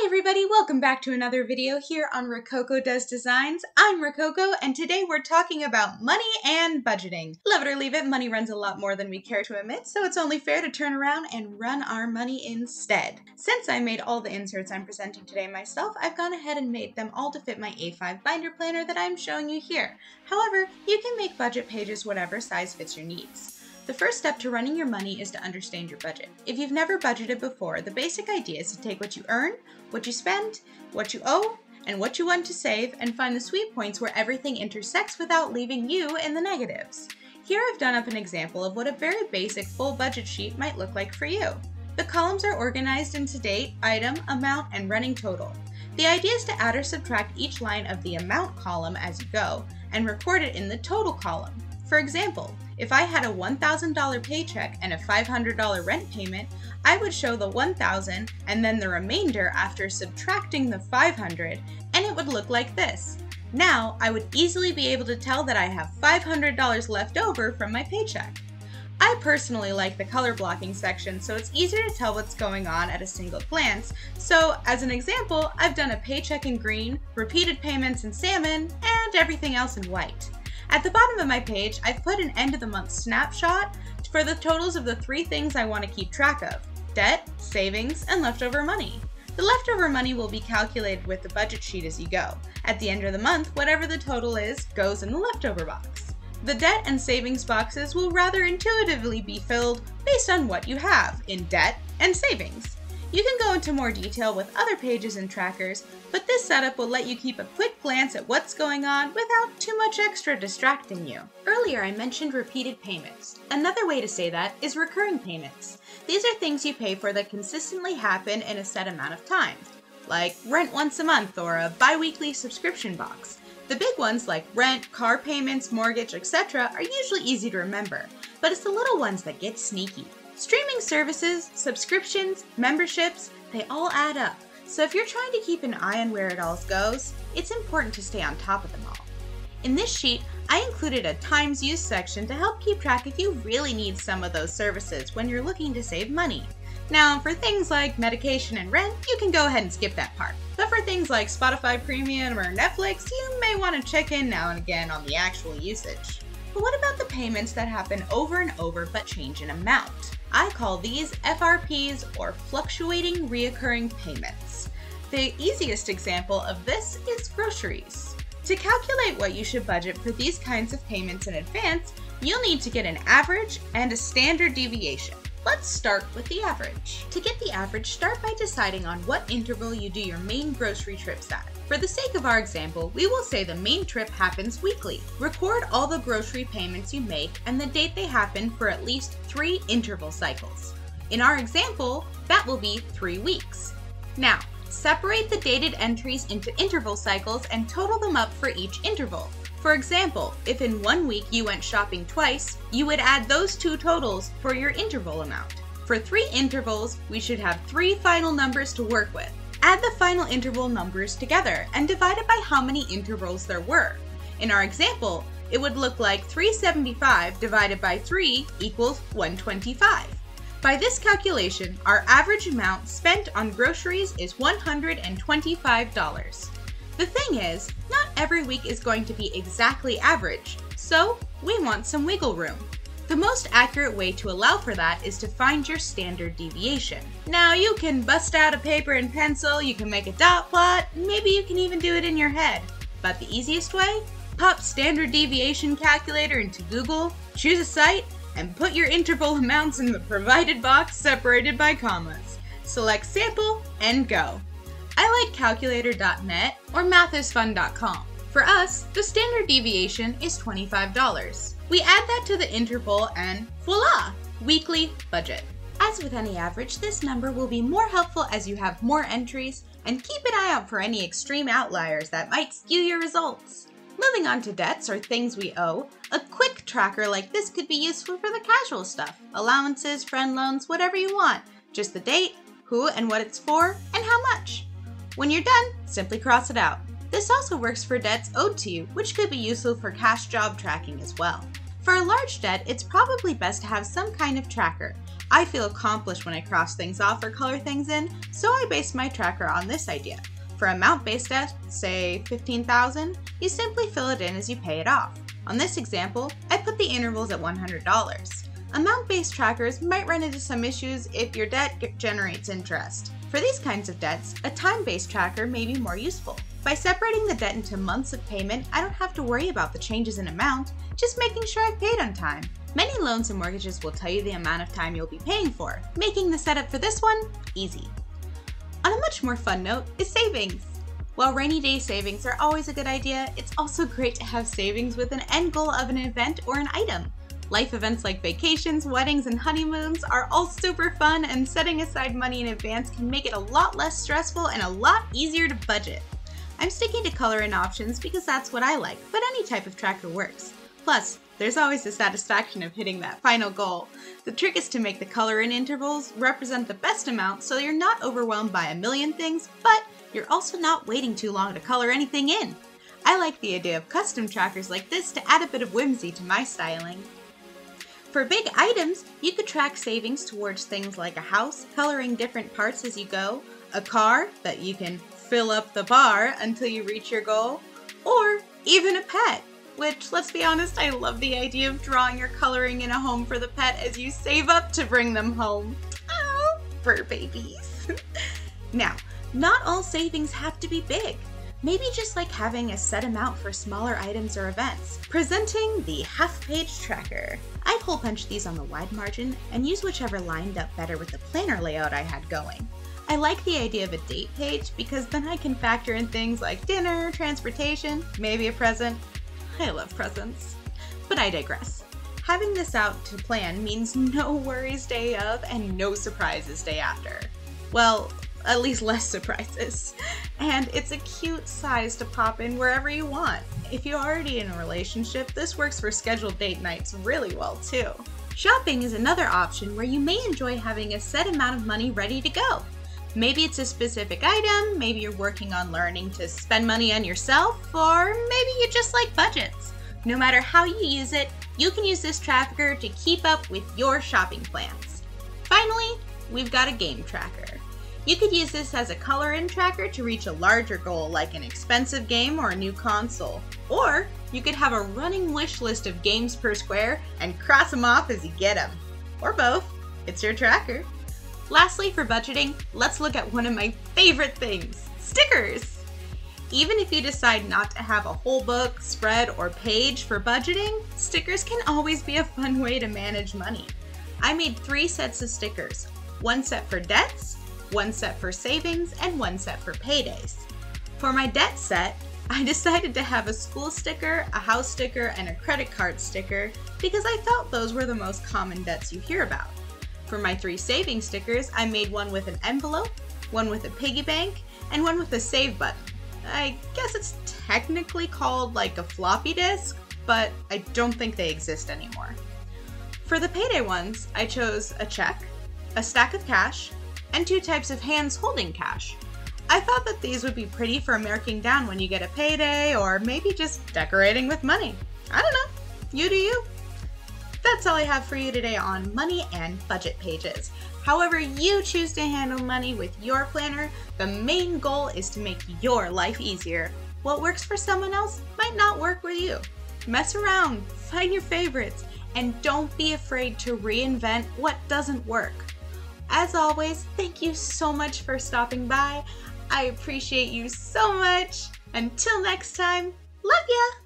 Hey everybody, welcome back to another video here on Rococo Does Designs. I'm Rococo, and today we're talking about money and budgeting. Love it or leave it, money runs a lot more than we care to admit, so it's only fair to turn around and run our money instead. Since I made all the inserts I'm presenting today myself, I've gone ahead and made them all to fit my A5 binder planner that I'm showing you here. However, you can make budget pages whatever size fits your needs. The first step to running your money is to understand your budget. If you've never budgeted before, the basic idea is to take what you earn, what you spend, what you owe, and what you want to save, and find the sweet points where everything intersects without leaving you in the negatives. Here I've done up an example of what a very basic full budget sheet might look like for you. The columns are organized into date, item, amount, and running total. The idea is to add or subtract each line of the amount column as you go, and record it in the total column. For example, if I had a $1,000 paycheck and a $500 rent payment, I would show the $1,000 and then the remainder after subtracting the $500, and it would look like this. Now, I would easily be able to tell that I have $500 left over from my paycheck. I personally like the color blocking section, so it's easier to tell what's going on at a single glance. So, as an example, I've done a paycheck in green, repeated payments in salmon, and everything else in white. At the bottom of my page, I've put an end of the month snapshot for the totals of the three things I want to keep track of: debt, savings, and leftover money. The leftover money will be calculated with the budget sheet as you go. At the end of the month, whatever the total is goes in the leftover box. The debt and savings boxes will rather intuitively be filled based on what you have in debt and savings. You can go into more detail with other pages and trackers, but this setup will let you keep a quick glance at what's going on without too much extra distracting you. Earlier I mentioned repeated payments. Another way to say that is recurring payments. These are things you pay for that consistently happen in a set amount of time, like rent once a month or a bi-weekly subscription box. The big ones like rent, car payments, mortgage, etc. are usually easy to remember, but it's the little ones that get sneaky. Streaming services, subscriptions, memberships, they all add up. So if you're trying to keep an eye on where it all goes, it's important to stay on top of them all. In this sheet, I included a times used section to help keep track if you really need some of those services when you're looking to save money. Now, for things like medication and rent, you can go ahead and skip that part. But for things like Spotify Premium or Netflix, you may want to check in now and again on the actual usage. But what about the payments that happen over and over but change in amount? I call these FRPs, or fluctuating reoccurring payments. The easiest example of this is groceries. To calculate what you should budget for these kinds of payments in advance, you'll need to get an average and a standard deviation. Let's start with the average. To get the average, start by deciding on what interval you do your main grocery trips at. For the sake of our example, we will say the main trip happens weekly. Record all the grocery payments you make and the date they happen for at least 3 interval cycles. In our example, that will be 3 weeks. Now, separate the dated entries into interval cycles and total them up for each interval. For example, if in 1 week you went shopping twice, you would add those 2 totals for your interval amount. For 3 intervals, we should have 3 final numbers to work with. Add the final interval numbers together and divide it by how many intervals there were. In our example, it would look like 375 divided by 3 equals 125. By this calculation, our average amount spent on groceries is $125. The thing is, not every week is going to be exactly average, so we want some wiggle room. The most accurate way to allow for that is to find your standard deviation. Now, you can bust out a paper and pencil, you can make a dot plot, maybe you can even do it in your head. But the easiest way? Pop standard deviation calculator into Google, choose a site, and put your interval amounts in the provided box separated by commas. Select sample and go. I like calculator.net or mathisfun.com. For us, the standard deviation is $25. We add that to the interval and voila! Weekly budget. As with any average, this number will be more helpful as you have more entries, and keep an eye out for any extreme outliers that might skew your results. Moving on to debts or things we owe, a quick tracker like this could be useful for the casual stuff. Allowances, friend loans, whatever you want. Just the date, who and what it's for, and how much. When you're done, simply cross it out. This also works for debts owed to you, which could be useful for cash job tracking as well. For a large debt, it's probably best to have some kind of tracker. I feel accomplished when I cross things off or color things in, so I based my tracker on this idea. For amount-based debt, say $15,000, you simply fill it in as you pay it off. On this example, I put the intervals at $100. Amount-based trackers might run into some issues if your debt generates interest. For these kinds of debts, a time-based tracker may be more useful. By separating the debt into months of payment, I don't have to worry about the changes in amount, just making sure I've paid on time. Many loans and mortgages will tell you the amount of time you'll be paying for, making the setup for this one easy. On a much more fun note is savings. While rainy day savings are always a good idea, it's also great to have savings with an end goal of an event or an item. Life events like vacations, weddings, and honeymoons are all super fun, and setting aside money in advance can make it a lot less stressful and a lot easier to budget. I'm sticking to color-in options because that's what I like, but any type of tracker works. Plus, there's always the satisfaction of hitting that final goal. The trick is to make the color-in intervals represent the best amount so you're not overwhelmed by a million things, but you're also not waiting too long to color anything in. I like the idea of custom trackers like this to add a bit of whimsy to my styling. For big items, you could track savings towards things like a house, coloring different parts as you go, a car that you can fill up the bar until you reach your goal, or even a pet, which, let's be honest, I love the idea of drawing or coloring in a home for the pet as you save up to bring them home. Oh, fur babies. Now, not all savings have to be big. Maybe just like having a set amount for smaller items or events. Presenting the half-page tracker. I'd hole punch these on the wide margin and use whichever lined up better with the planner layout I had going. I like the idea of a date page because then I can factor in things like dinner, transportation, maybe a present. I love presents. But I digress. Having this out to plan means no worries day of and no surprises day after. Well, at least less surprises. And it's a cute size to pop in wherever you want. If you're already in a relationship, this works for scheduled date nights really well too. Shopping is another option where you may enjoy having a set amount of money ready to go. Maybe it's a specific item, maybe you're working on learning to spend money on yourself, or maybe you just like budgets. No matter how you use it, you can use this tracker to keep up with your shopping plans. Finally, we've got a game tracker. You could use this as a color-in tracker to reach a larger goal like an expensive game or a new console. Or you could have a running wish list of games per square and cross them off as you get them. Or both. It's your tracker. Lastly, for budgeting, let's look at one of my favorite things, stickers. Even if you decide not to have a whole book, spread, or page for budgeting, stickers can always be a fun way to manage money. I made 3 sets of stickers, one set for debts, one set for savings, and one set for paydays. For my debt set, I decided to have a school sticker, a house sticker, and a credit card sticker because I felt those were the most common debts you hear about. For my 3 saving stickers, I made one with an envelope, one with a piggy bank, and one with a save button. I guess it's technically called like a floppy disk, but I don't think they exist anymore. For the payday ones, I chose a check, a stack of cash, and 2 types of hands holding cash. I thought that these would be pretty for marking down when you get a payday, or maybe just decorating with money. I don't know, you do you. That's all I have for you today on money and budget pages. However you choose to handle money with your planner, the main goal is to make your life easier. What works for someone else might not work with you. Mess around, find your favorites, and don't be afraid to reinvent what doesn't work. As always, thank you so much for stopping by. I appreciate you so much. Until next time, love ya!